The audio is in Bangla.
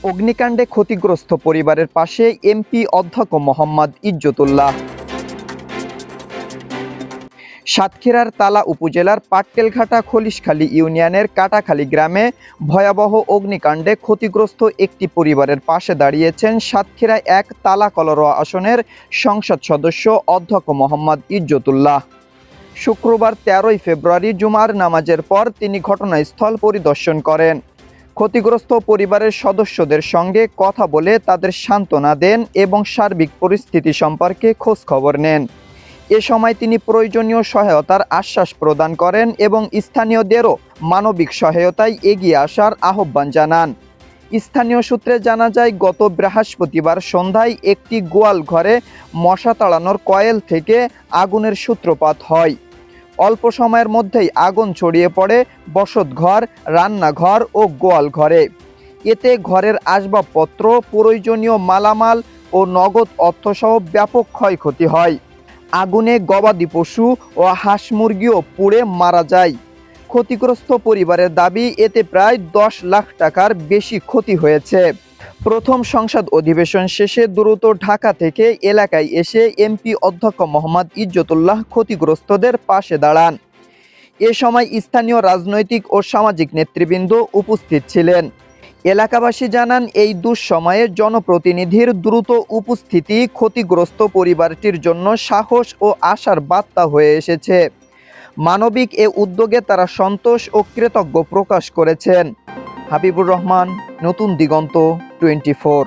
অগ্নিকাণ্ডে ক্ষতিগ্রস্ত পরিবারের পাশে এমপি অধ্যক্ষ মোহাম্মদ ইজ্জতুল্লাহ। সাতক্ষীরার তালা উপজেলার পাটকেলঘাটা খলিশখালী ইউনিয়নের কাটাখালী গ্রামে ভয়াবহ অগ্নিকাণ্ডে ক্ষতিগ্রস্ত একটি পরিবারের পাশে দাঁড়িয়েছেন সাতক্ষীরা ১ তালা কলরোয়া আসনের সংসদ সদস্য অধ্যক্ষ মোহাম্মদ ইজ্জতুল্লাহ। শুক্রবার ১৩ ফেব্রুয়ারি জুমার নামাজের পর তিনি ঘটনাস্থল পরিদর্শন করেন। ক্ষতিগ্রস্ত পরিবারের সদস্যদের সঙ্গে কথা বলে তাদের সান্ত্বনা দেন এবং সার্বিক পরিস্থিতি সম্পর্কে খোঁজ খবর নেন। এ সময় তিনি প্রয়োজনীয় সহায়তার আশ্বাস প্রদান করেন এবং স্থানীয়দেরও মানবিক সহায়তায় এগিয়ে আসার আহ্বান জানান। স্থানীয় সূত্রে জানা যায়, গত বৃহস্পতিবার সন্ধ্যায় একটি গোয়াল ঘরে মশা তাড়ানোর কয়েল থেকে আগুনের সূত্রপাত হয়। অল্প সময়ের মধ্যেই আগুন ছড়িয়ে পড়ে বসতঘর, রান্নাঘর ও গোয়াল ঘরে। এতে ঘরের আসবাবপত্র, প্রয়োজনীয় মালামাল ও নগদ অর্থসহ ব্যাপক ক্ষয়ক্ষতি হয়। আগুনে গবাদি পশু ও হাঁস মুরগিও পুড়ে মারা যায়। ক্ষতিগ্রস্ত পরিবারের দাবি, এতে প্রায় ১০ লাখ টাকার বেশি ক্ষতি হয়েছে। প্রথম সংসদ অধিবেশন শেষে দ্রুত ঢাকা থেকে এলাকায় এসে এমপি অধ্যক্ষ মোহাম্মদ ইজ্জতুল্লাহ ক্ষতিগ্রস্তদের পাশে দাঁড়ান। এ সময় স্থানীয় রাজনৈতিক ও সামাজিক নেতৃবৃন্দ উপস্থিত ছিলেন। এলাকাবাসী জানান, এই দুঃসময়ে জনপ্রতিনিধির দ্রুত উপস্থিতি ক্ষতিগ্রস্ত পরিবারটির জন্য সাহস ও আশার বার্তা হয়ে এসেছে। মানবিক এ উদ্যোগে তারা সন্তোষ ও কৃতজ্ঞ প্রকাশ করেছেন। হাবিবুর রহমান, নতুন দিগন্ত 24।